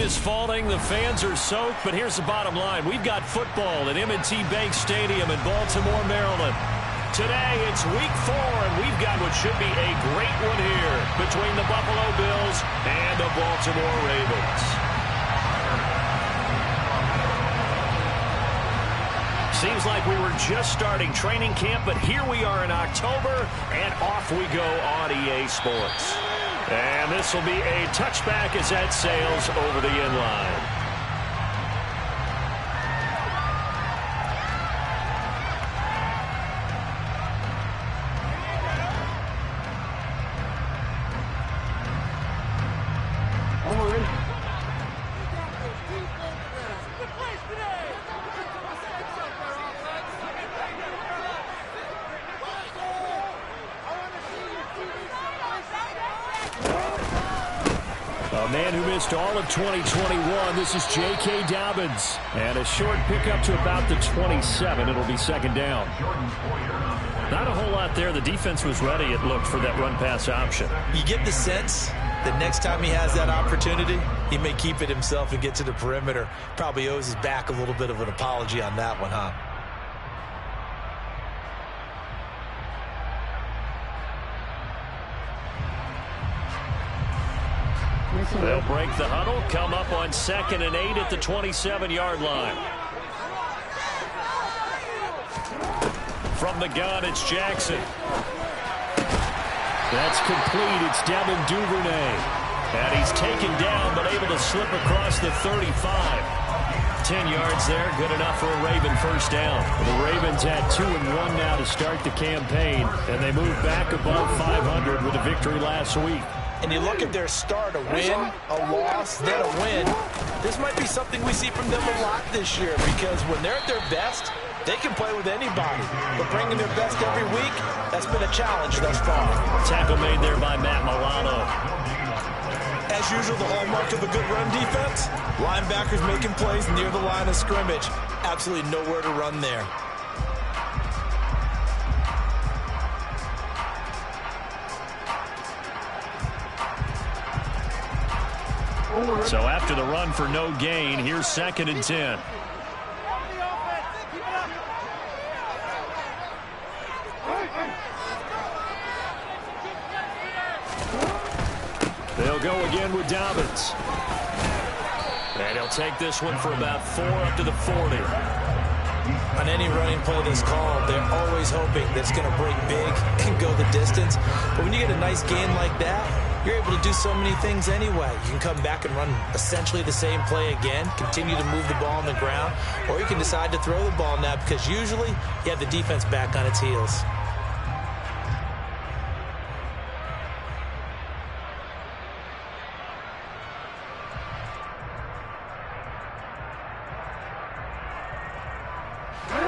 is falling. The fans are soaked. But here's the bottom line. We've got football at M&T Bank Stadium in Baltimore, Maryland. Today, it's week 4, and we've got what should be a great one here between the Buffalo Bills and the Baltimore Ravens. Seems like we were just starting training camp, but here we are in October, and off we go on EA Sports. And this will be a touchback as that sails over the end line. A man who missed all of 2021, this is J.K. Dobbins. And a short pickup to about the 27. It'll be second down. Not a whole lot there. The defense was ready, it looked, for that run-pass option. You get the sense that next time he has that opportunity, he may keep it himself and get to the perimeter. Probably owes his back a little bit of an apology on that one, huh? They'll break the huddle, come up on 2nd and 8 at the 27-yard line. From the gun, it's Jackson. That's complete. It's Devin Duvernay. And he's taken down, but able to slip across the 35. 10 yards there, good enough for a Raven first down. The Ravens had 2-1 now to start the campaign, and they moved back above 500 with a victory last week. And you look at their start, a win, a loss, then a win. This might be something we see from them a lot this year, because when they're at their best, they can play with anybody. But bringing their best every week, that's been a challenge thus far. Tackle made there by Matt Milano. As usual, the hallmark of a good run defense, linebackers making plays near the line of scrimmage. Absolutely nowhere to run there. So after the run for no gain, here's 2nd and 10. They'll go again with Dobbins. And he'll take this one for about 4 up to the 40. On any running play that's called, they're always hoping that it's going to break big and go the distance. But when you get a nice gain like that, you're able to do so many things anyway. You can come back and run essentially the same play again, continue to move the ball on the ground, or you can decide to throw the ball now because usually you have the defense back on its heels.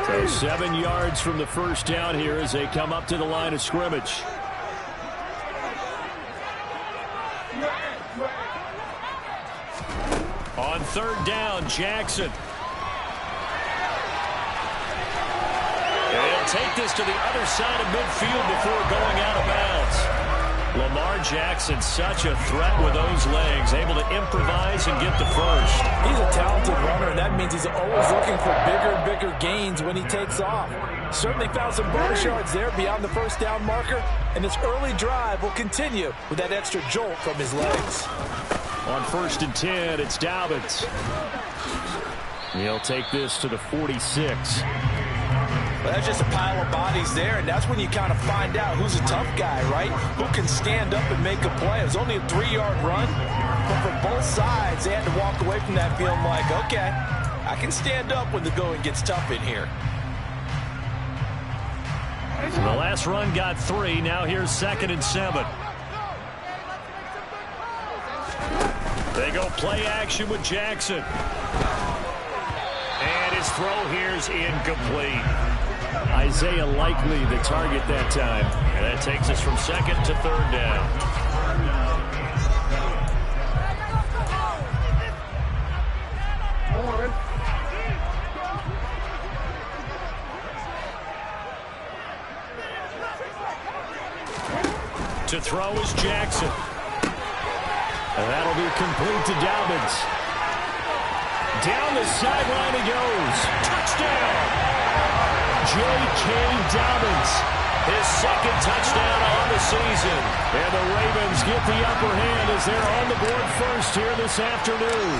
So 7 yards from the first down here as they come up to the line of scrimmage. On 3rd down, Jackson. And he'll take this to the other side of midfield before going out of bounds. Lamar Jackson, such a threat with those legs, able to improvise and get the first. He's a talented runner, and that means he's always looking for bigger and bigger gains when he takes off. Certainly found some bonus yards there beyond the first down marker, and this early drive will continue with that extra jolt from his legs. On 1st and 10, it's Dobbins. He'll take this to the 46. Well, that's just a pile of bodies there, and that's when you kind of find out who's a tough guy, right? Who can stand up and make a play. It was only a 3-yard run, but for both sides, they had to walk away from that feeling like, okay, I can stand up when the going gets tough in here. So the last run got 3. Now here's 2nd and 7. They go play action with Jackson. And his throw here's incomplete. Isaiah Likely the target that time. And that takes us from 2nd to 3rd down. To throw is Jackson. And that'll be complete to Dobbins. Down the sideline he goes. Touchdown! J.K. Dobbins. His second touchdown on the season. And the Ravens get the upper hand as they're on the board first here this afternoon.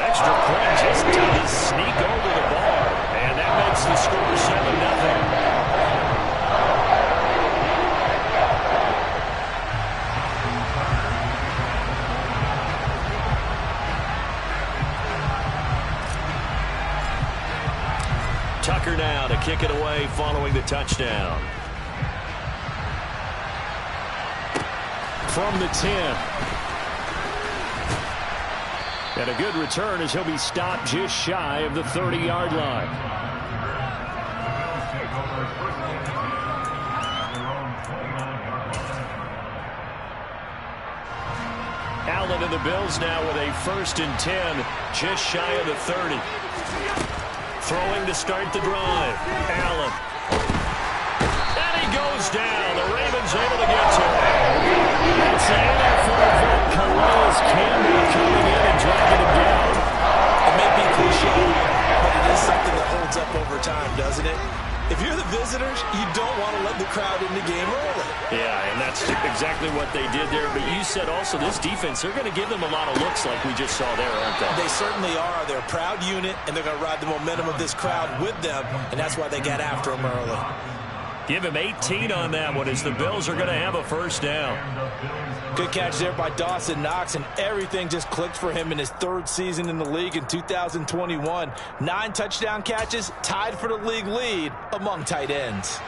Extra point just does sneak over the bar. And that makes the score 7-0. Tucker now to kick it away following the touchdown. From the 10. And a good return as he'll be stopped just shy of the 30-yard line. Allen and the Bills now with a 1st and 10, just shy of the 30. Throwing to start the drive. Allen. And he goes down. The Ravens able to get to him. That's an NFL vet, Calais Campbell, coming in and dragging him down. It may be cliche, but it is something that holds up over time, doesn't it? If you're the visitors, you don't want to let the crowd in the game early. Yeah, and that's exactly what they did there. But you said also this defense, they're going to give them a lot of looks like we just saw there, aren't they? They certainly are. They're a proud unit, and they're going to ride the momentum of this crowd with them, and that's why they got after them early. Give him 18 on that one as the Bills are going to have a 1st down. Good catch there by Dawson Knox, and everything just clicked for him in his 3rd season in the league in 2021. 9 touchdown catches, tied for the league lead among tight ends.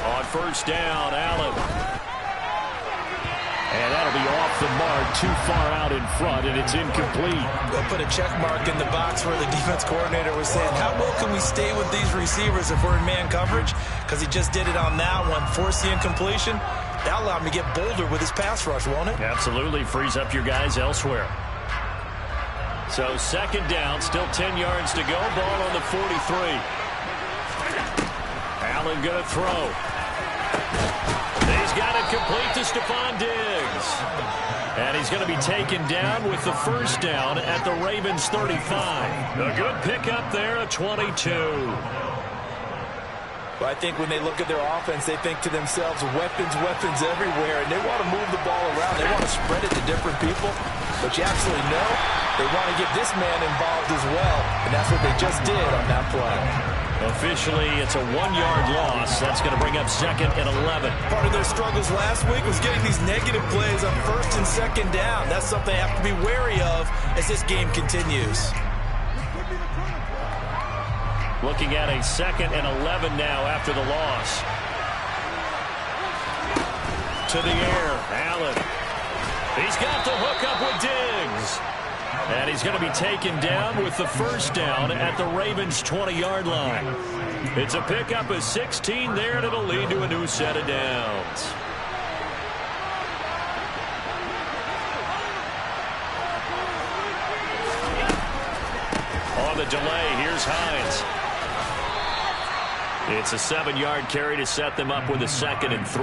On 1st down, Allen. And that'll be off the mark, too far out in front, and it's incomplete. They'll put a check mark in the box where the defense coordinator was saying, how well can we stay with these receivers if we're in man coverage? Because he just did it on that one, forced the incompletion. That'll allow him to get bolder with his pass rush, won't it? Absolutely, frees up your guys elsewhere. So 2nd down, still 10 yards to go, ball on the 43. Allen going to throw. He's got it complete to Stephon Diggs. And he's going to be taken down with the 1st down at the Ravens 35. A good pickup there at 22. Well, I think when they look at their offense, they think to themselves, weapons, weapons everywhere, and they want to move the ball around. They want to spread it to different people. But you absolutely know they want to get this man involved as well, and that's what they just did on that play. Officially, it's a 1-yard loss. That's going to bring up 2nd and 11. Part of their struggles last week was getting these negative plays on 1st and 2nd down. That's something they have to be wary of as this game continues. Looking at a 2nd and 11 now after the loss. To the air, Allen. He's got the hook up with Diggs. And he's going to be taken down with the 1st down at the Ravens' 20-yard line. It's a pickup of 16 there, and it'll lead to a new set of downs. On the delay, here's Hines. It's a 7-yard carry to set them up with a 2nd and 3.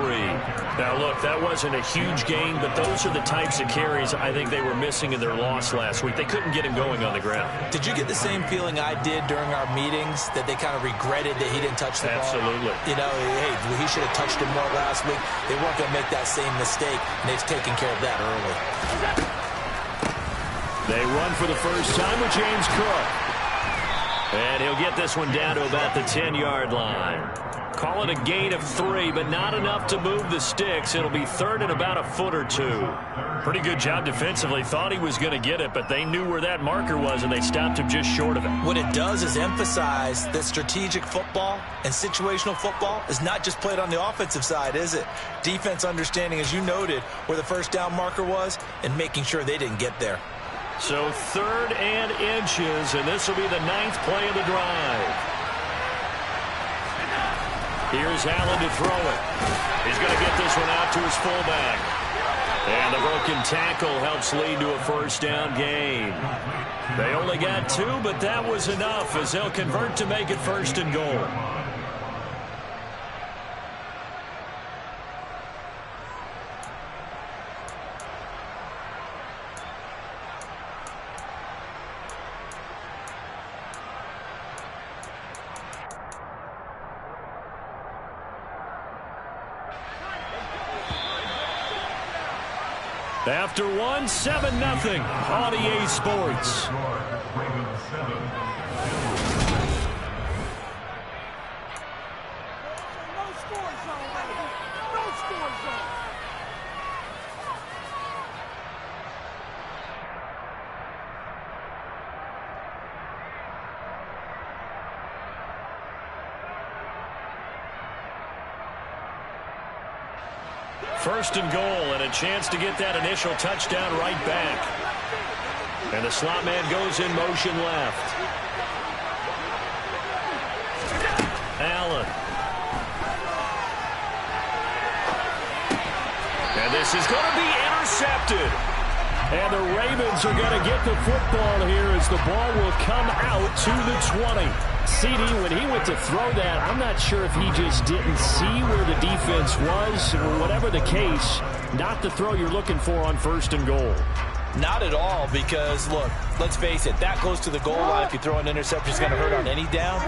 Now, look, that wasn't a huge gain, but those are the types of carries I think they were missing in their loss last week. They couldn't get him going on the ground. Did you get the same feeling I did during our meetings, that they kind of regretted that he didn't touch the ball? Absolutely. You know, hey, he should have touched him more last week. They weren't going to make that same mistake, and they've taken care of that early. They run for the 1st time with James Cook. And he'll get this one down to about the 10-yard line. Call it a gain of 3, but not enough to move the sticks. It'll be 3rd and about a foot or 2. Pretty good job defensively. Thought he was going to get it, but they knew where that marker was, and they stopped him just short of it. What it does is emphasize that strategic football and situational football is not just played on the offensive side, is it? Defense understanding, as you noted, where the 1st down marker was and making sure they didn't get there. So 3rd and inches, and this will be the 9th play of the drive. Here's Allen to throw it. He's going to get this one out to his fullback. And the broken tackle helps lead to a 1st down gain. They only got 2, but that was enough as they'll convert to make it 1st and goal. After one, 7-0 on EA Sports. First and goal, and a chance to get that initial touchdown right back. And the slot man goes in motion left. Allen. And this is going to be intercepted. And the Ravens are going to get the football here as the ball will come out to the 20. CD, when he went to throw that, I'm not sure if he just didn't see where the defense was, or whatever the case, not the throw you're looking for on first and goal. Not at all, because, look, let's face it, that close to the goal line, if you throw an interception, it's going to hurt on any down.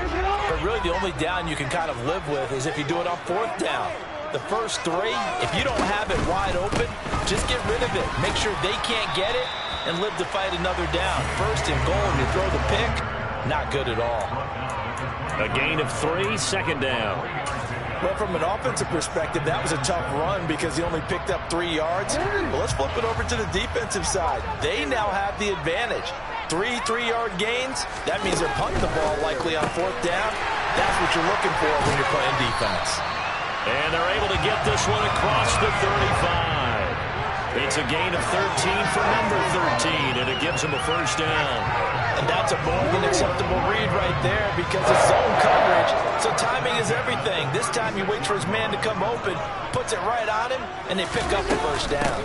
But really the only down you can kind of live with is if you do it on fourth down. The first three, if you don't have it wide open, just get rid of it. Make sure they can't get it and live to fight another down. First and goal, and you throw the pick, not good at all. A gain of 3, second down. Well, from an offensive perspective, that was a tough run because he only picked up 3 yards. But let's flip it over to the defensive side. They now have the advantage. 3 3-yard gains, that means they're punting the ball likely on fourth down. That's what you're looking for when you're playing defense. And they're able to get this one across the 35. It's a gain of 13 for number 13, and it gives him a first down. And that's a more than acceptable read right there because it's zone coverage, so timing is everything. This time he waits for his man to come open, puts it right on him, and they pick up the first down.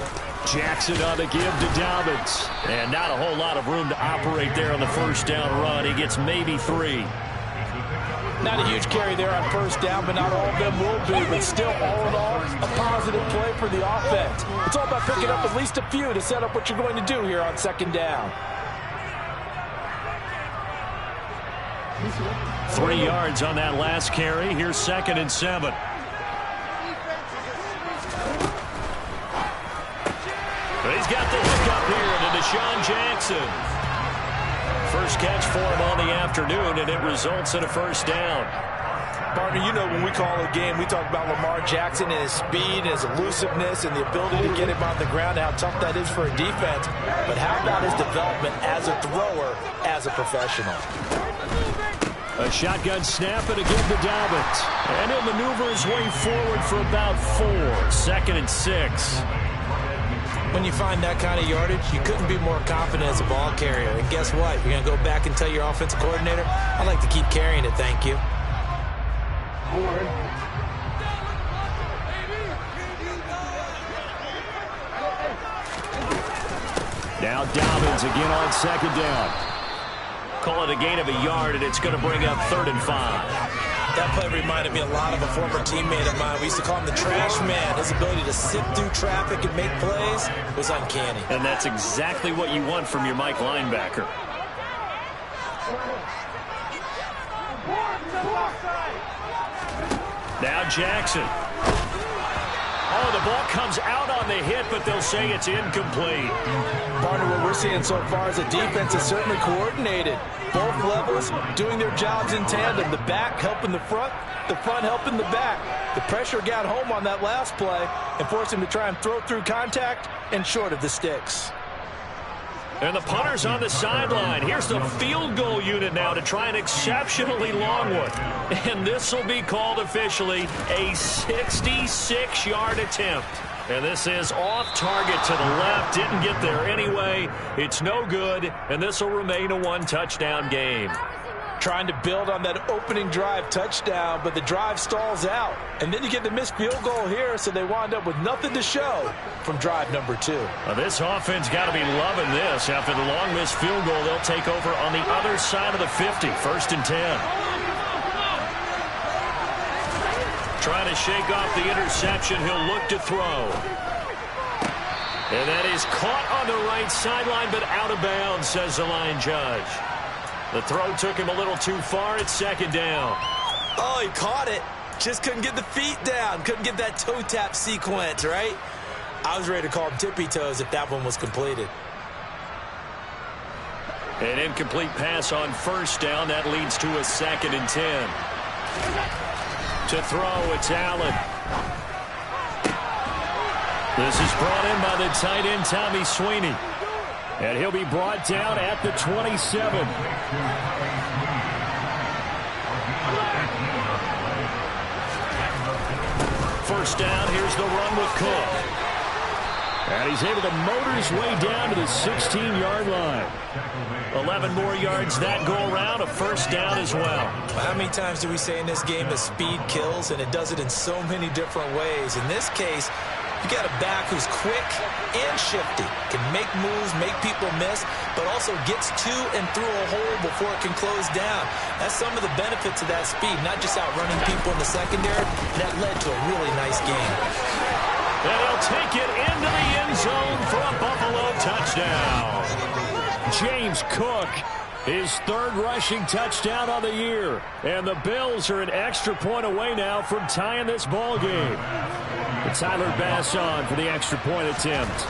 Jackson on the give to Dobbins. And not a whole lot of room to operate there on the first down run. He gets maybe 3. Not a huge carry there on first down, but not all of them will be. But still, all in all, a positive play for the offense. It's all about picking up at least a few to set up what you're going to do here on second down. 3 yards on that last carry. Here's 2nd and 7. He's got the hook up here to Deshaun Jackson. First catch for him on the afternoon, and it results in a first down. Partner, you know when we call a game, we talk about Lamar Jackson and his speed, and his elusiveness, and the ability to get him on the ground, and how tough that is for a defense. But how about his development as a thrower, as a professional? A shotgun snap and again to Dobbins. And he'll maneuver his way forward for about 4. 2nd and 6. When you find that kind of yardage, you couldn't be more confident as a ball carrier. And guess what? You're going to go back and tell your offensive coordinator, I'd like to keep carrying it, thank you. Now Dobbins again on second down. Call it a gain of a yard, and it's going to bring up 3rd and 5. That play reminded me a lot of a former teammate of mine. We used to call him the trash man. His ability to sit through traffic and make plays was uncanny. And that's exactly what you want from your Mike linebacker. Now Jackson. Oh, the ball comes out on the hit, but they'll say it's incomplete. Partner, what we're seeing so far is a defense is certainly coordinated. Both levels doing their jobs in tandem. The back helping the front helping the back. The pressure got home on that last play and forced him to try and throw through contact and short of the sticks. And the punter's on the sideline. Here's the field goal unit now to try an exceptionally long one. And this will be called officially a 66-yard attempt. And this is off target to the left. Didn't get there anyway. It's no good, and this will remain a 1-touchdown game. Trying to build on that opening drive touchdown, but the drive stalls out. And then you get the missed field goal here, so they wind up with nothing to show from drive number 2. Well, this offense got to be loving this. After the long missed field goal, they'll take over on the other side of the 50, 1st and 10. Trying to shake off the interception. He'll look to throw. And that is caught on the right sideline, but out of bounds, says the line judge. The throw took him a little too far. It's 2nd down. Oh, he caught it. Just couldn't get the feet down. Couldn't get that toe tap sequence, right? I was ready to call him tippy-toes if that one was completed. An incomplete pass on first down. That leads to a 2nd and 10. To throw, it's Allen. This is brought in by the tight end, Tommy Sweeney. And he'll be brought down at the 27. First down, here's the run with Cook. And he's able to motor his way down to the 16-yard line. 11 more yards that go around, a first down as well. How many times do we say in this game that speed kills, and it does it in so many different ways? In this case, you got a back who's quick and shifty, can make moves, make people miss, but also gets to and through a hole before it can close down. That's some of the benefits of that speed, not just outrunning people in the secondary. That led to a really nice game. And he'll take it into the end zone for a Buffalo touchdown. James Cook, his 3rd rushing touchdown of the year. And the Bills are an extra point away now from tying this ball game. Tyler Bass on for the extra point attempt.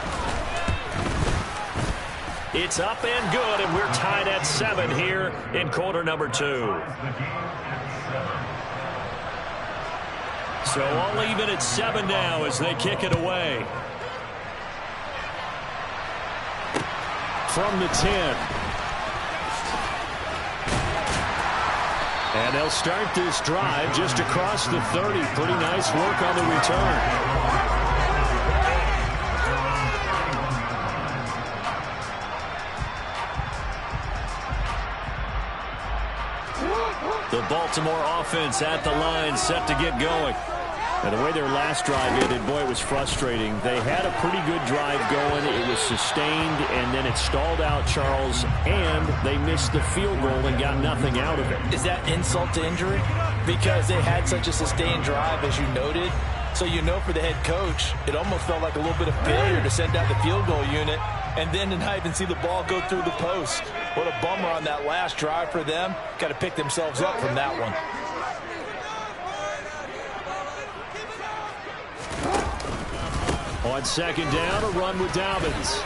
It's up and good, and we're tied at 7 here in quarter number 2. So all even at 7 now as they kick it away. From the 10. And they'll start this drive just across the 30. Pretty nice work on the return. The Baltimore offense at the line, set to get going. And the way their last drive ended, boy, it was frustrating. They had a pretty good drive going. It was sustained, and then it stalled out, Charles, and they missed the field goal and got nothing out of it. Is that insult to injury? Because they had such a sustained drive, as you noted. So you know for the head coach, it almost felt like a little bit of failure to send out the field goal unit and then to not even see the ball go through the post. What a bummer on that last drive for them. Got to pick themselves up from that one. On 2nd down, a run with Dobbins.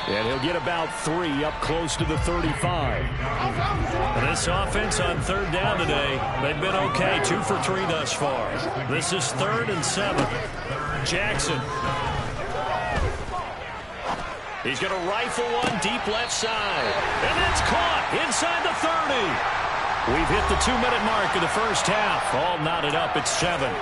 And he'll get about 3 up close to the 35. And this offense on 3rd down today, they've been okay. 2 for 3 thus far. This is 3rd and 7. Jackson. He's going to rifle one deep left side. And it's caught inside the 30. We've hit the 2-minute mark of the first half. All knotted up at 7.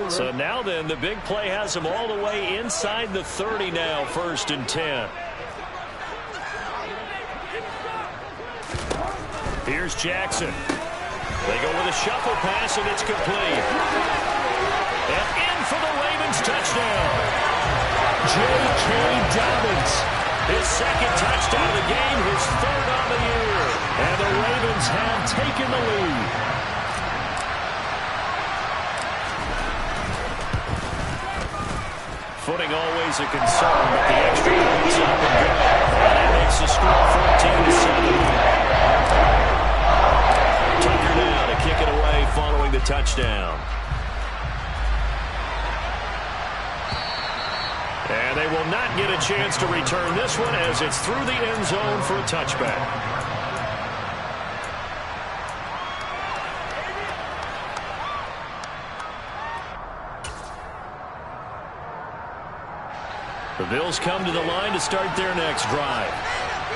So now then, the big play has them all the way inside the 30 now, 1st and 10. Here's Jackson. They go with a shuffle pass, and it's complete. And in for the Ravens touchdown. J.K. Dobbins. His 2nd touchdown of the game, his 3rd on the year. And the Ravens have taken the lead. Footing always a concern, but the extra point's up and good. And that makes the score 14-7. Tucker now to kick it away following the touchdown. And they will not get a chance to return this one as it's through the end zone for a touchback. The Bills come to the line to start their next drive.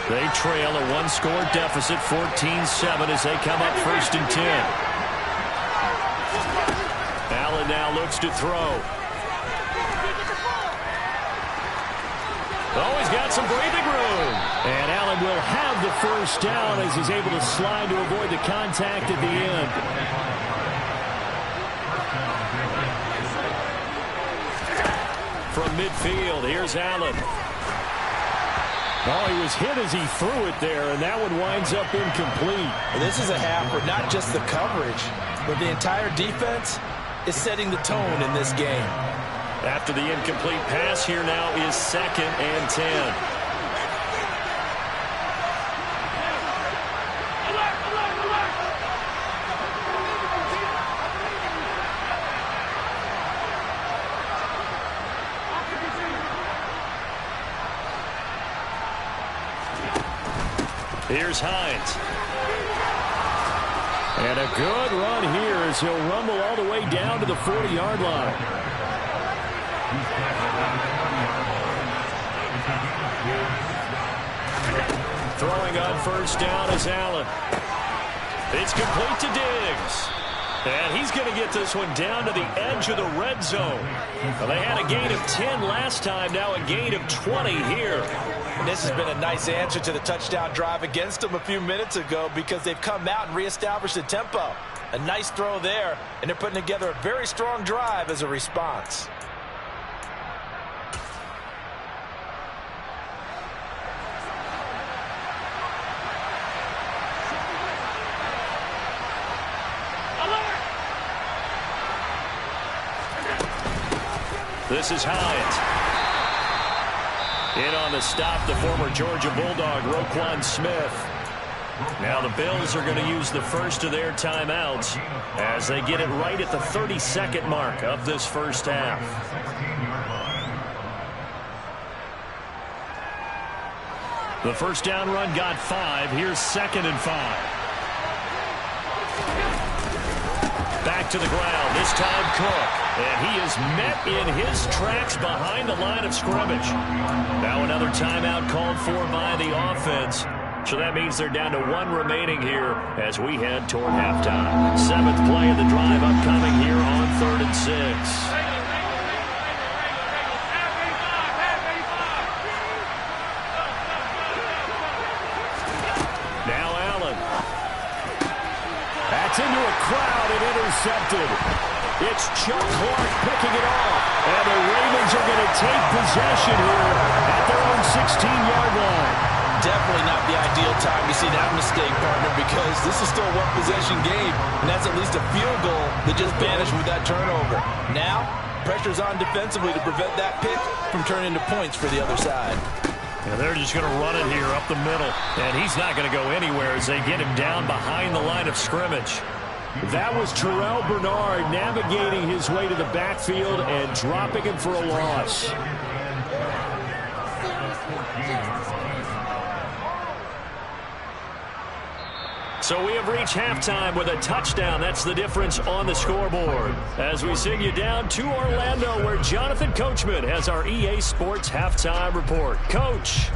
They trail a 1-score deficit, 14-7, as they come up 1st and 10. Allen now looks to throw. Oh, he's got some breathing room. And Allen will have the first down as he's able to slide to avoid the contact at the end. From midfield, here's Allen. Oh, he was hit as he threw it there, and that one winds up incomplete. This is a half where not just the coverage, but the entire defense is setting the tone in this game. After the incomplete pass, here now is 2nd and 10. Here's Hines. And a good run here as he'll rumble all the way down to the 40-yard line. Throwing on first down is Allen. It's complete to Diggs. And he's going to get this one down to the edge of the red zone. Well, they had a gain of 10 last time, now a gain of 20 here. And this has been a nice answer to the touchdown drive against them a few minutes ago because they've come out and reestablished the tempo. A nice throw there, and they're putting together a very strong drive as a response. This is Hines. In on the stop, the former Georgia Bulldog, Roquan Smith. Now the Bills are going to use the first of their timeouts as they get it right at the 32nd mark of this first half. The first down run got 5. Here's 2nd and 5. Back to the ground, this time Cook. And he is met in his tracks behind the line of scrimmage. Now another timeout called for by the offense. So that means they're down to 1 remaining here as we head toward halftime. 7th play of the drive upcoming here on 3rd and 6. Now Allen. That's into a crowd and intercepted. It's Chuck Clark picking it off. And the Ravens are going to take possession here at their own 16-yard line. Definitely not the ideal time to see that mistake, partner, because this is still a one-possession game, and that's at least a field goal that just vanished with that turnover. Now, pressure's on defensively to prevent that pick from turning into points for the other side. And they're just going to run it here up the middle, and he's not going to go anywhere as they get him down behind the line of scrimmage. That was Terrell Bernard navigating his way to the backfield and dropping him for a loss. So we have reached halftime with a touchdown. That's the difference on the scoreboard. As we send you down to Orlando, where Jonathan Coachman has our EA Sports halftime report. Coach.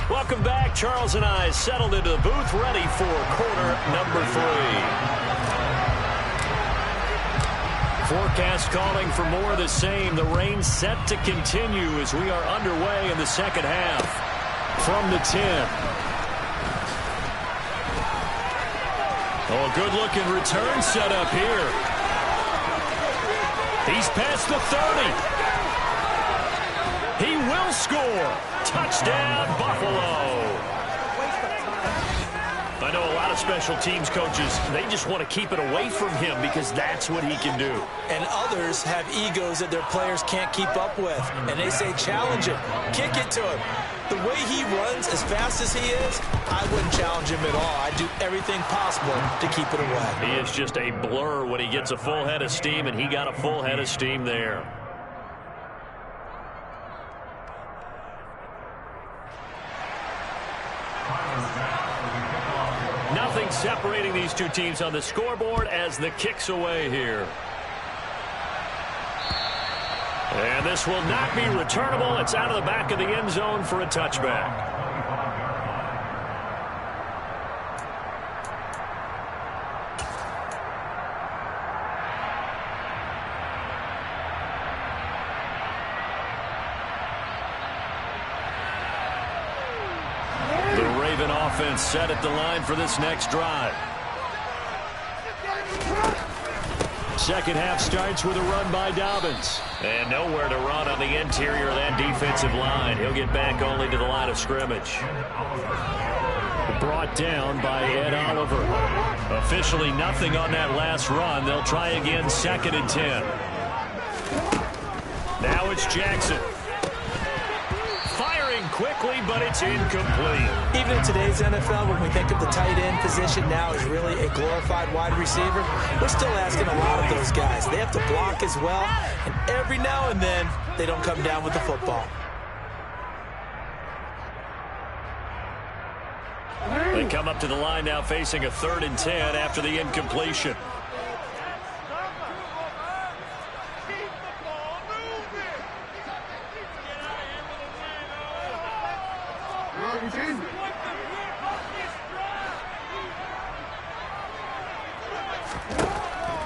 Welcome back. Charles and I settled into the booth, ready for quarter number 3. Forecast calling for more of the same. The rain set to continue as we are underway in the second half. From the 10. Oh, good-looking return set up here. He's past the 30. He will score. Touchdown, Buffalo. I know a lot of special teams coaches, they just want to keep it away from him because that's what he can do. And others have egos that their players can't keep up with. And they say, challenge him, kick it to him. The way he runs as fast as he is, I wouldn't challenge him at all. I'd do everything possible to keep it away. He is just a blur when he gets a full head of steam, and he got a full head of steam there. Nothing separating these two teams on the scoreboard as the kick's away here. And this will not be returnable. It's out of the back of the end zone for a touchback. offense set at the line for this next drive. Second half starts with a run by Dobbins. And nowhere to run on the interior of that defensive line. He'll get back only to the line of scrimmage. Brought down by Ed Oliver. Officially nothing on that last run. They'll try again, 2nd and 10. Now it's Jackson. Firing quickly, but it's incomplete. Even in today's NFL, when we think of the tight end position now as really a glorified wide receiver, we're still asking a lot of those guys. They have to block as well, and every now and then, they don't come down with the football. They come up to the line now facing a 3rd and 10 after the incompletion.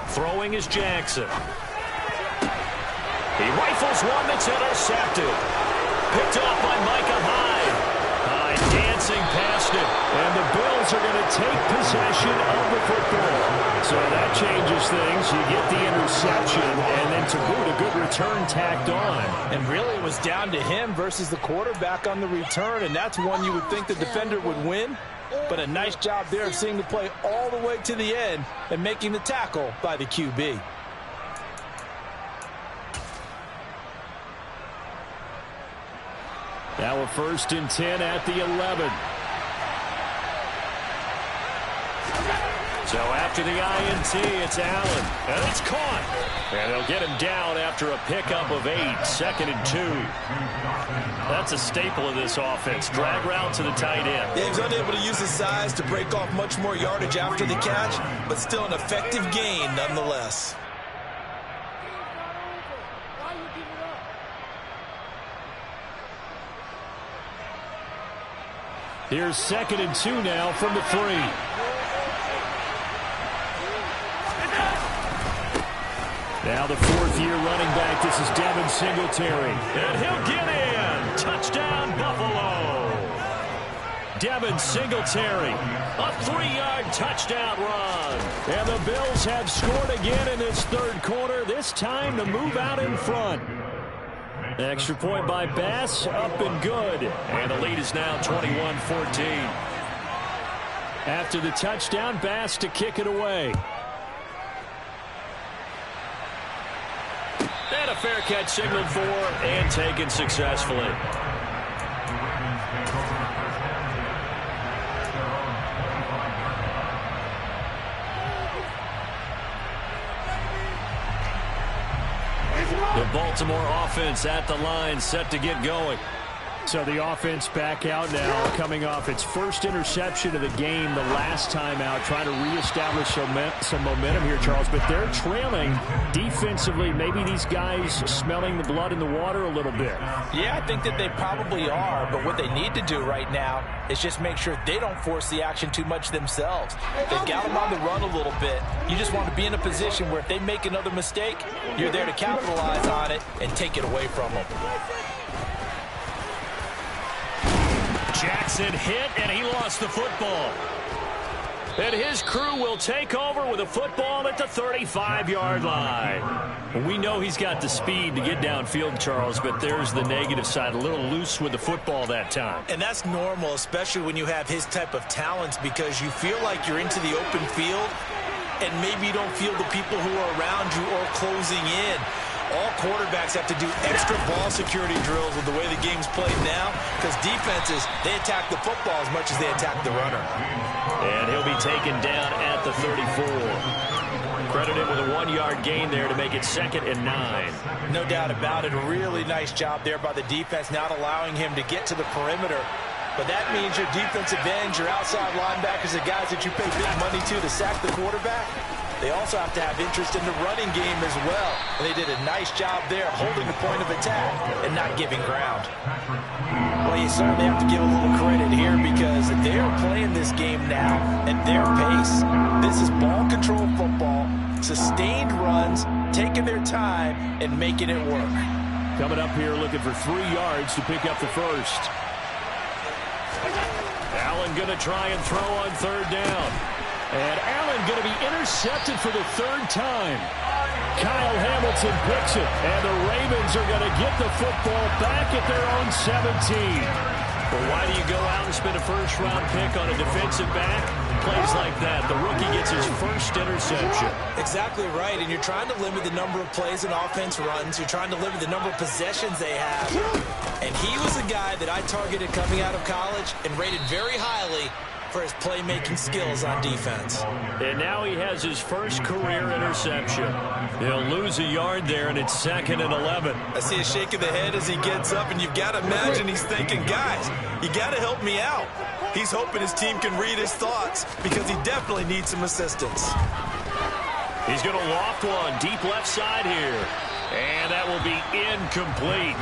Throwing is Jackson. He rifles one that's intercepted. Picked off by Micah Hyde. Hyde dancing past it. And the Bills are going to take possession of the football. So that changes things. You get the interception, and then to boot, a good return tacked on. And really, it was down to him versus the quarterback on the return, and that's one you would think the defender would win. But a nice job there of seeing the play all the way to the end and making the tackle by the QB. Now a 1st and 10 at the 11. So after the INT, it's Allen. And it's caught. And they'll get him down after a pickup of 8. 2nd and 2. That's a staple of this offense. Drag route to the tight end. Yeah, he was unable to use his size to break off much more yardage after the catch, but still an effective gain nonetheless. Here's 2nd and 2 now from the 3. Now the 4th-year running back. This is Devin Singletary. And he'll get in. Touchdown, Buffalo. Devin Singletary. A 3-yard touchdown run. And the Bills have scored again in this 3rd quarter. This time to move out in front. Extra point by Bass, up and good. And the lead is now 21-14. After the touchdown, Bass to kick it away. And a fair catch signaled for and taken successfully. The Baltimore offense at the line, set to get going. So the offense back out now, coming off its first interception of the game the last time out, trying to reestablish some momentum here, Charles. But they're trailing defensively. Maybe these guys smelling the blood in the water a little bit. Yeah, I think that they probably are. But what they need to do right now is just make sure they don't force the action too much themselves. They've got them on the run a little bit. You just want to be in a position where if they make another mistake, you're there to capitalize on it and take it away from them. Jackson hit, and he lost the football. And his crew will take over with a football at the 35-yard line. We know he's got the speed to get downfield, Charles, but there's the negative side. A little loose with the football that time. And that's normal, especially when you have his type of talents, because you feel like you're into the open field, and maybe you don't feel the people who are around you or closing in. All quarterbacks have to do extra ball security drills with the way the game's played now, because defenses, they attack the football as much as they attack the runner. And he'll be taken down at the 34. Credited with a 1-yard gain there to make it 2nd and 9. No doubt about it. A really nice job there by the defense, not allowing him to get to the perimeter. But that means your defensive ends, your outside linebackers, the guys that you pay big money to sack the quarterback, they also have to have interest in the running game as well. And they did a nice job there holding the point of attack and not giving ground. Well, you certainly have to give a little credit here because they're playing this game now at their pace. This is ball control football, sustained runs, taking their time and making it work. Coming up here looking for 3 yards to pick up the first. Allen going to try and throw on third down. And Allen going to be intercepted for the third time. Kyle Hamilton picks it, and the Ravens are going to get the football back at their own 17. Well, why do you go out and spend a first-round pick on a defensive back? Plays like that. The rookie gets his first interception. Exactly right, and you're trying to limit the number of plays an offense runs. You're trying to limit the number of possessions they have. And he was a guy that I targeted coming out of college and rated very highly for his playmaking skills on defense. And now he has his first career interception. He'll lose a yard there, and it's 2nd and 11. I see a shake of the head as he gets up, and you've got to imagine he's thinking, guys, you got to help me out. He's hoping his team can read his thoughts because he definitely needs some assistance. He's going to loft one deep left side here. And that will be incomplete.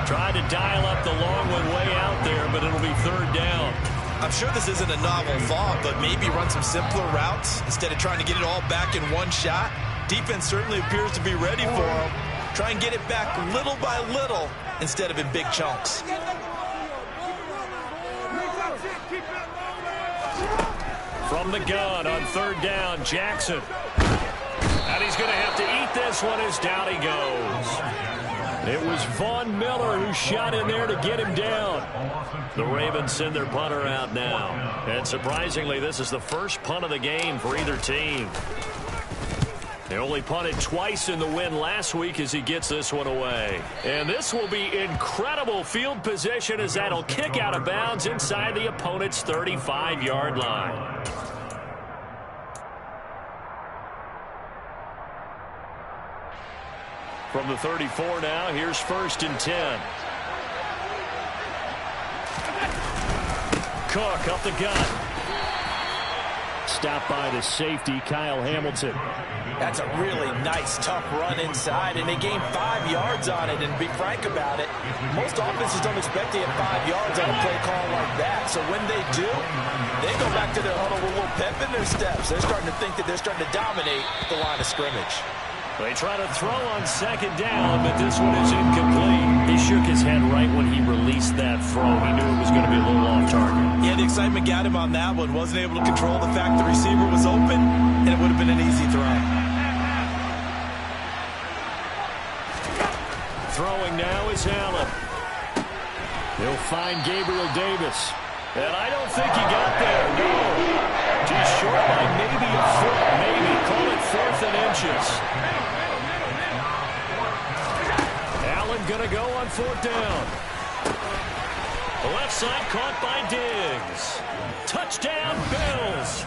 Tried to dial up the long one way out there, but it'll be third down. I'm sure this isn't a novel thought, but maybe run some simpler routes instead of trying to get it all back in one shot. Defense certainly appears to be ready for him. Try and get it back little by little instead of in big chunks. From the gun on third down, Jackson. And he's going to have to eat this one as down he goes. It was Von Miller who shot in there to get him down. The Ravens send their punter out now. And surprisingly, this is the first punt of the game for either team. They only punted twice in the win last week as he gets this one away. And this will be incredible field position as that'll kick out of bounds inside the opponent's 35-yard line. From the 34 now, here's 1st and 10. Cook up the gut. Stopped by the safety, Kyle Hamilton. That's a really nice, tough run inside, and they gained 5 yards on it. And to be frank about it, most offenses don't expect to get 5 yards on a play call like that. So when they do, they go back to their huddle with a little pep in their steps. They're starting to think that they're starting to dominate the line of scrimmage. They try to throw on 2nd down, but this one is incomplete. He shook his head right when he released that throw. He knew it was going to be a little off target. Yeah, the excitement got him on that one. Wasn't able to control the fact the receiver was open, and it would have been an easy throw. Throwing now is Allen. He'll find Gabriel Davis. And I don't think he got there. No. Just short by maybe a foot. Maybe. Call it 4th and inches. Allen going to go on 4th down. The left side caught by Diggs. Touchdown, Bills.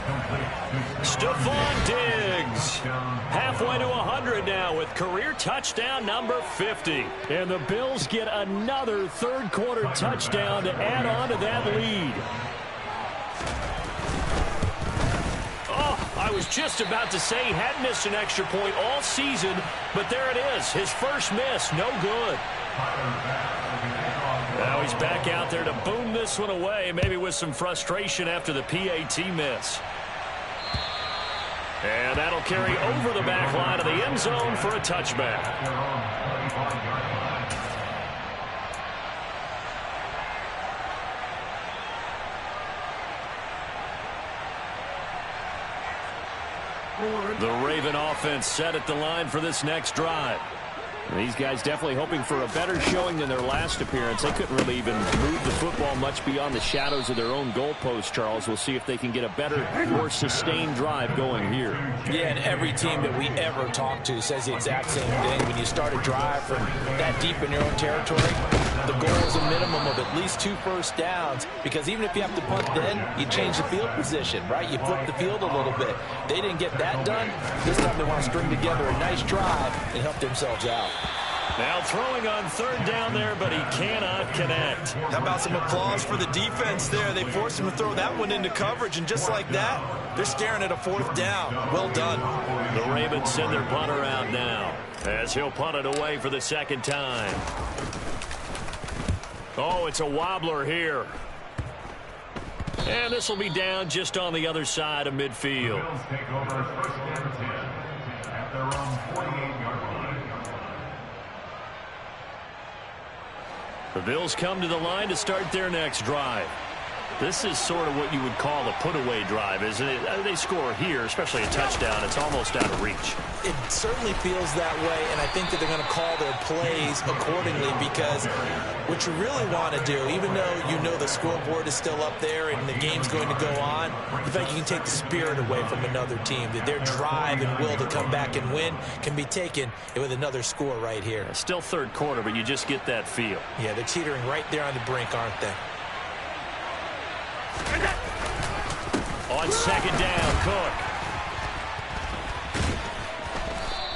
Stephon Diggs. Halfway to 100 now with career touchdown number 50. And the Bills get another third-quarter touchdown to add on to that lead. Oh, I was just about to say he hadn't missed an extra point all season, but there it is. His first miss, no good. Now he's back out there to boom this one away, maybe with some frustration after the PAT miss. And that'll carry over the back line of the end zone for a touchback. The Raven offense set at the line for this next drive. These guys definitely hoping for a better showing than their last appearance. They couldn't really even move the football much beyond the shadows of their own goalpost, Charles. We'll see if they can get a better, more sustained drive going here. Yeah, and every team that we ever talk to says the exact same thing. When you start a drive from that deep in your own territory, the goal is a minimum of at least 2 first downs, because even if you have to punt then, you change the field position, right? You flip the field a little bit. They didn't get that done. This time they want to string together a nice drive and help themselves out. Now throwing on 3rd down there, but he cannot connect. How about some applause for the defense there? They forced him to throw that one into coverage, and just like that, they're staring at a 4th down. Well done. The Ravens send their punter out now as he'll punt it away for the 2nd time. Oh, it's a wobbler here. And this will be down just on the other side of midfield. The Bills come to the line to start their next drive. This is sort of what you would call a put-away drive, isn't it? They score here, especially a touchdown. It's almost out of reach. It certainly feels that way, and I think that they're going to call their plays accordingly, because what you really want to do, even though you know the scoreboard is still up there and the game's going to go on, you think you can take the spirit away from another team, that their drive and will to come back and win can be taken with another score right here. Still third quarter, but you just get that feel. Yeah, they're teetering right there on the brink, aren't they? On second down, Cook.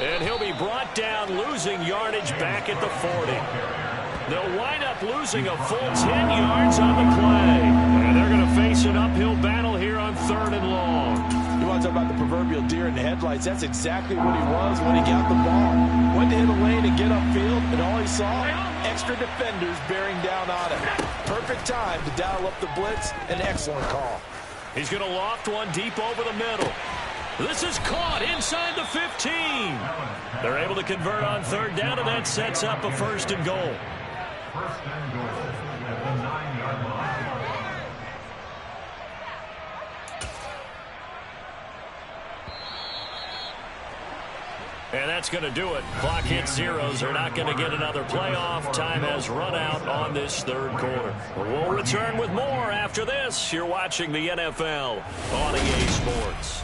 And he'll be brought down, losing yardage back at the 40. They'll wind up losing a full 10 yards on the play. And they're going to face an uphill battle here on 3rd and long. You want to talk about the proverbial deer in the headlights? That's exactly what he was when he got the ball. Went to hit a lane and get upfield, and all he saw, extra defenders bearing down on him. Perfect time to dial up the blitz. An excellent call. He's going to loft one deep over the middle. This is caught inside the 15. They're able to convert on 3rd down, and that sets up a 1st and goal. First and goal at the 9-yard line. And that's going to do it. Clock hits zeros. They're not going to get another playoff. Time has run out on this 3rd quarter. We'll return with more after this. You're watching the NFL on EA Sports.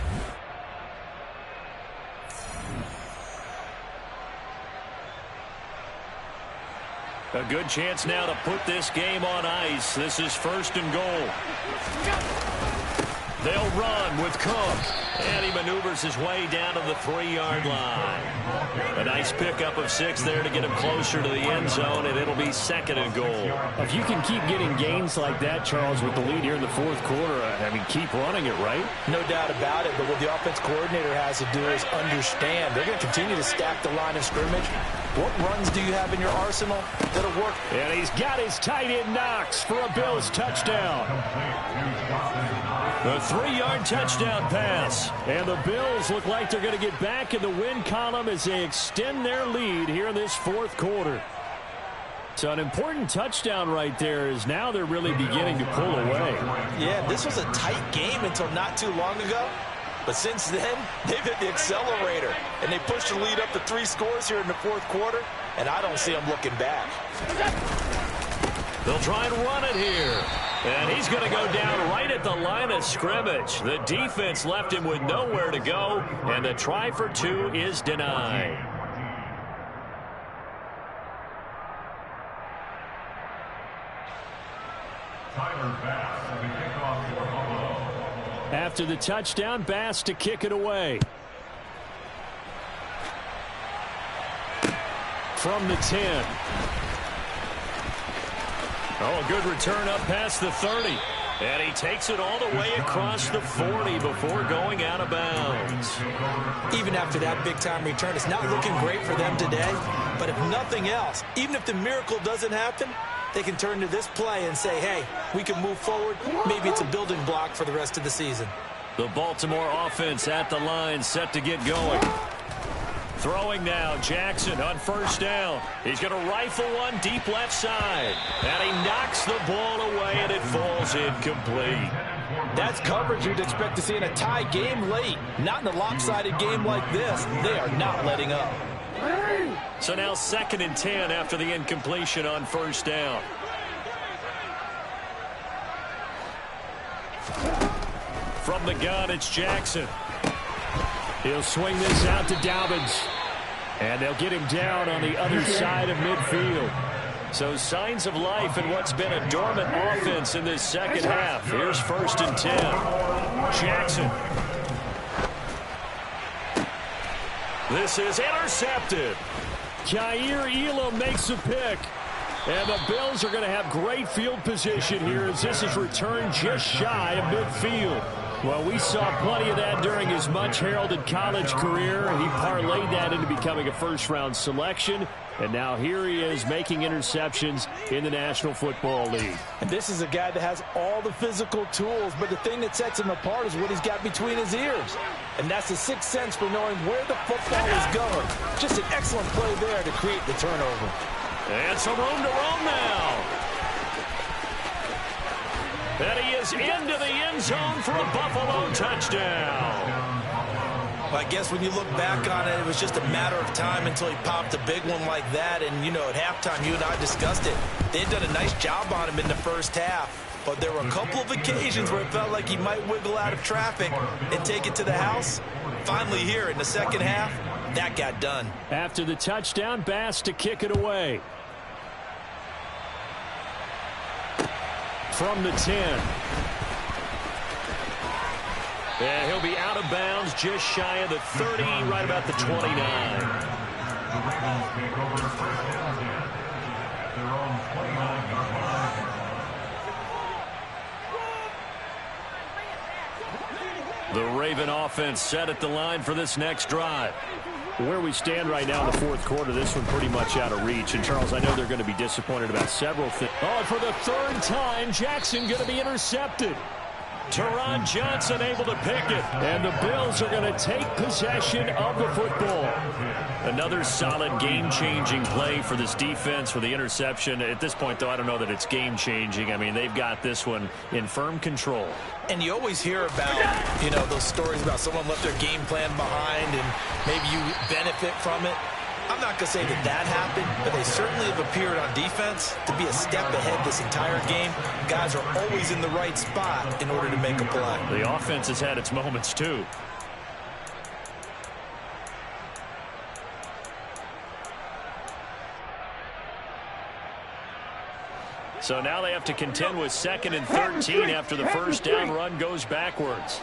A good chance now to put this game on ice. This is 1st and goal. They'll run with Cook. And he maneuvers his way down to the 3-yard line. A nice pickup of 6 there to get him closer to the end zone, and it'll be 2nd and goal. If you can keep getting gains like that, Charles, with the lead here in the 4th quarter, I mean, keep running it, right? No doubt about it, but what the offense coordinator has to do is understand they're going to continue to stack the line of scrimmage. What runs do you have in your arsenal that'll work? And he's got his tight end Knox for a Bills touchdown. The 3-yard touchdown pass. And the Bills look like they're going to get back in the win column as they extend their lead here in this 4th quarter. So an important touchdown right there, is now they're really beginning to pull away. Yeah, this was a tight game until not too long ago. But since then, they've hit the accelerator. And they pushed the lead up to 3 scores here in the 4th quarter. And I don't see them looking back. They'll try and run it here. And he's going to go down right at the line of scrimmage. The defense left him with nowhere to go. And the try for 2 is denied. After the touchdown, Bass to kick it away. From the 10. Oh, a good return up past the 30. And he takes it all the way across the 40 before going out of bounds. Even after that big-time return, it's not looking great for them today. But if nothing else, even if the miracle doesn't happen, they can turn to this play and say, hey, we can move forward. Maybe it's a building block for the rest of the season. The Baltimore offense at the line, set to get going. Throwing now, Jackson on 1st down. He's going to rifle one deep left side. And he knocks the ball away, and it falls incomplete. That's coverage you'd expect to see in a tie game late. Not in a lopsided game like this. They are not letting up. So now 2nd and 10 after the incompletion on 1st down. From the gun, it's Jackson. He'll swing this out to Dobbins. And they'll get him down on the other side of midfield. So signs of life in what's been a dormant offense in this 2nd half. Here's 1st and 10. Jackson. This is intercepted. Jair Elam makes a pick. And the Bills are going to have great field position here as this is returned just shy of midfield. Well, we saw plenty of that during his much-heralded college career. He parlayed that into becoming a first-round selection. And now here he is making interceptions in the National Football League. And this is a guy that has all the physical tools, but the thing that sets him apart is what he's got between his ears. And that's the sixth sense for knowing where the football is going. Just an excellent play there to create the turnover. And some room to roam now. And he is into the end zone for a Buffalo touchdown. Well, I guess when you look back on it, it was just a matter of time until he popped a big one like that. And, you know, at halftime, you and I discussed it. They had done a nice job on him in the first half. But there were a couple of occasions where it felt like he might wiggle out of traffic and take it to the house. Finally here in the second half, that got done. After the touchdown, Bass to kick it away. From the 10. And he'll be out of bounds just shy of the 30, right about the 29. The Ravens take over first down at their own 29-yard line. The Raven offense set at the line for this next drive. Where we stand right now in the fourth quarter, this one pretty much out of reach. And, Charles, I know they're going to be disappointed about several things. Oh, for the third time, Jackson going to be intercepted. Teron Johnson able to pick it. And the Bills are going to take possession of the football. Another solid game-changing play for this defense for the interception. At this point, though, I don't know that it's game-changing. I mean, they've got this one in firm control. And you always hear about, you know, those stories about someone left their game plan behind and maybe you benefit from it. I'm not going to say that that happened, but they certainly have appeared on defense to be a step ahead this entire game. Guys are always in the right spot in order to make a play. The offense has had its moments, too. So now they have to contend with 2nd and 13 after the first down run goes backwards.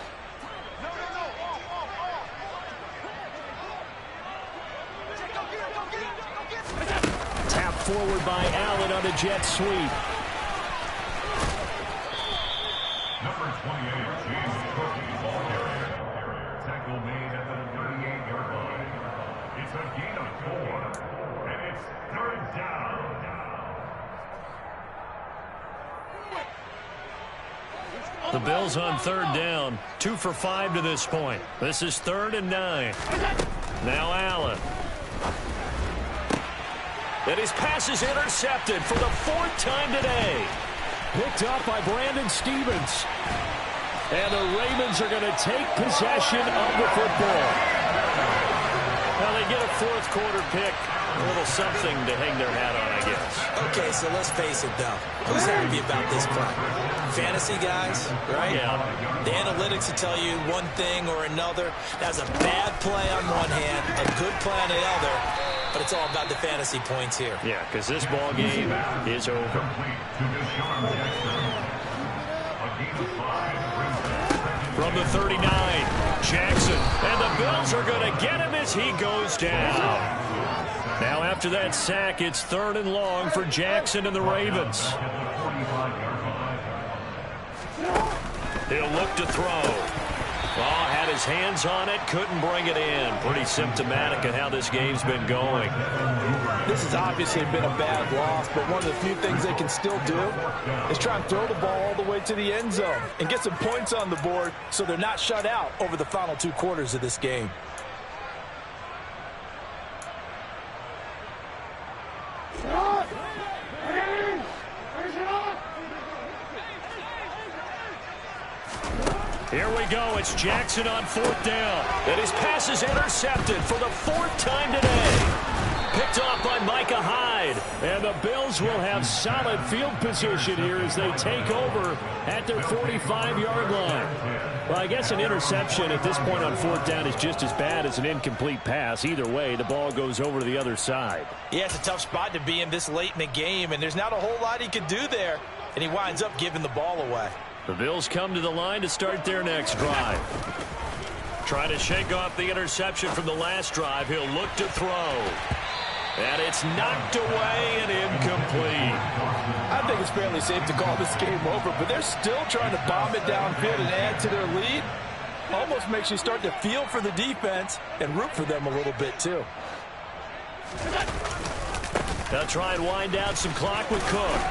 Tap forward by Allen on a jet sweep. Number 28, James Cook, ball carrier. Tackle made at the 38-yard line. It's a gain of 4, and it's third down. The Bills on third down, 2 for 5 to this point. This is 3rd and 9. Now Allen. And his pass is intercepted for the 4th time today. Picked up by Brandon Stevens. And the Ravens are going to take possession of the football. Well, they get a 4th quarter pick. A little something to hang their hat on, I guess. Okay, so let's face it, though. Who's happy about this play? Fantasy guys, right? Yeah. The analytics will tell you one thing or another. That's a bad play on one hand, a good play on the other, but it's all about the fantasy points here. Yeah, because this ball game is over. From the 39, Jackson, and the Bills are going to get him as he goes down. Now after that sack, it's 3rd and long for Jackson and the Ravens. He'll look to throw. Oh, had his hands on it, couldn't bring it in. Pretty symptomatic of how this game's been going. This has obviously been a bad loss, but one of the few things they can still do is try and throw the ball all the way to the end zone and get some points on the board so they're not shut out over the final 2 quarters of this game. Here we go. It's Jackson on 4th down. And his pass is intercepted for the 4th time today. Picked off by Micah Hyde. And the Bills will have solid field position here as they take over at their 45-yard line. Well, I guess an interception at this point on 4th down is just as bad as an incomplete pass. Either way, the ball goes over to the other side. Yeah, it's a tough spot to be in this late in the game, and there's not a whole lot he could do there, and he winds up giving the ball away. The Bills come to the line to start their next drive. Trying to shake off the interception from the last drive. He'll look to throw. And it's knocked away and incomplete. I think it's fairly safe to call this game over, but they're still trying to bomb it downfield and add to their lead. Almost makes you start to feel for the defense and root for them a little bit, too. They'll try and wind down some clock with Cook.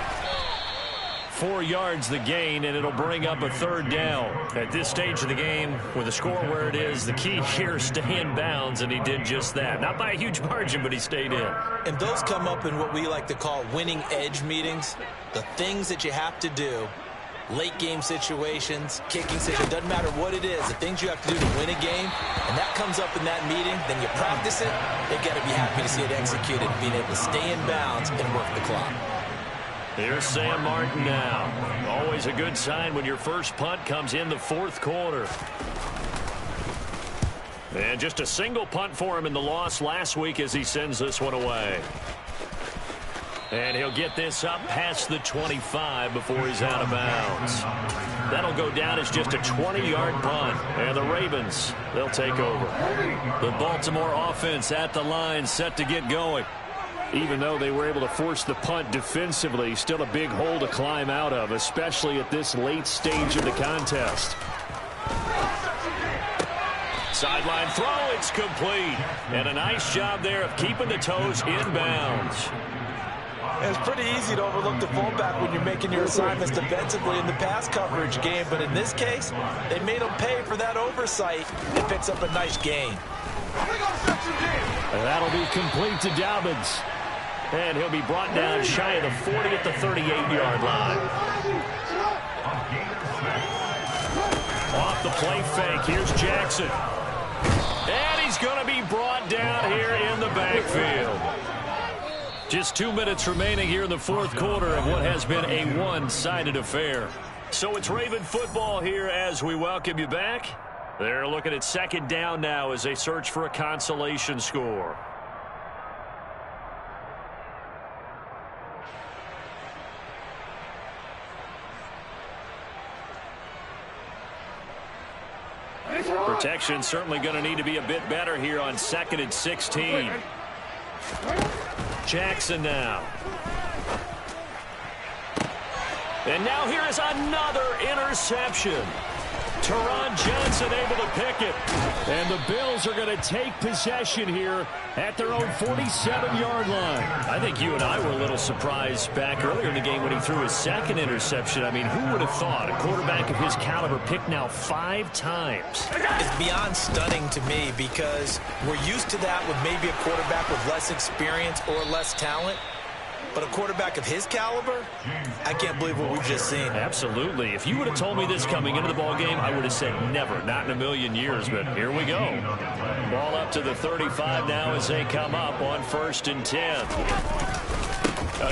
4 yards the gain, and it'll bring up a 3rd down. At this stage of the game, with the score where it is, the key here is stay in bounds, and he did just that. Not by a huge margin, but he stayed in. And those come up in what we like to call winning edge meetings. The things that you have to do late game situations, kicking situations, doesn't matter what it is, the things you have to do to win a game, and that comes up in that meeting, then you practice it, they've got to be happy to see it executed, being able to stay in bounds and work the clock. Here's Sam Martin now. Always a good sign when your first punt comes in the fourth quarter. And just a single punt for him in the loss last week as he sends this one away. And he'll get this up past the 25 before he's out of bounds. That'll go down as just a 20-yard punt. And the Ravens, they'll take over. The Baltimore offense at the line, set to get going. Even though they were able to force the punt defensively, still a big hole to climb out of, especially at this late stage of the contest. Sideline throw, it's complete. And a nice job there of keeping the toes in bounds. It's pretty easy to overlook the fullback when you're making your assignments defensively in the pass coverage game, but in this case, they made him pay for that oversight and picks up a nice gain. And that'll be complete to Dobbins. And he'll be brought down shy of the 40 at the 38-yard line. Off the play fake, here's Jackson. And he's going to be brought down here in the backfield. Just 2 minutes remaining here in the fourth quarter of what has been a one-sided affair. So it's Raven football here as we welcome you back. They're looking at second down now as they search for a consolation score. Protection certainly going to need to be a bit better here on 2nd and 16. Jackson now. And now here is another interception. Teron Johnson able to pick it. And the Bills are going to take possession here at their own 47-yard line. I think you and I were a little surprised back earlier in the game when he threw his second interception. I mean, who would have thought a quarterback of his caliber picked now 5 times? It's beyond stunning to me because we're used to that with maybe a quarterback with less experience or less talent. But a quarterback of his caliber, I can't believe what we've just seen. Absolutely. If you would have told me this coming into the ballgame, I would have said never, not in a million years. But here we go. Ball up to the 35 now as they come up on 1st and 10.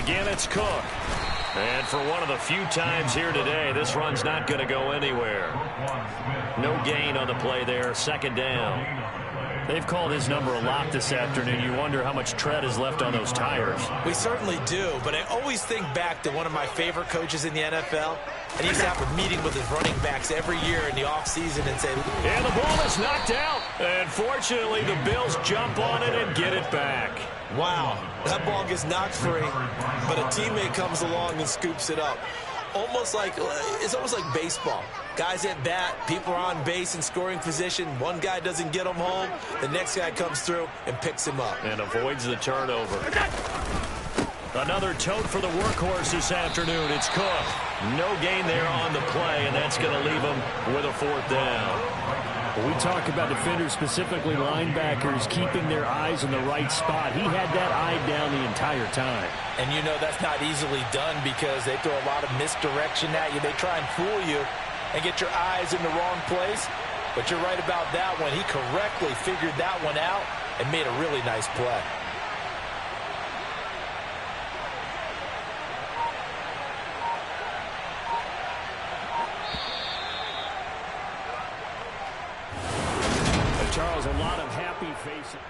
Again, it's Cook. And for one of the few times here today, this run's not going to go anywhere. No gain on the play there, 2nd down. They've called his number a lot this afternoon. You wonder how much tread is left on those tires. We certainly do, but I always think back to one of my favorite coaches in the NFL, and he used to have a meeting with his running backs every year in the offseason and say, and the ball is knocked out. And fortunately, the Bills jump on it and get it back. Wow, that ball gets knocked free, but a teammate comes along and scoops it up. It's almost like baseball. Guys at bat, people are on base in scoring position. One guy doesn't get him home. The next guy comes through and picks him up. And avoids the turnover. Another tote for the workhorse this afternoon. It's Cook. No gain there on the play, and that's going to leave him with a 4th down. When we talk about defenders, specifically linebackers, keeping their eyes in the right spot, he had that eye down the entire time. And you know that's not easily done because they throw a lot of misdirection at you. They try and fool you and get your eyes in the wrong place. But you're right about that one. He correctly figured that one out and made a really nice play. Charles, a lot of happy faces.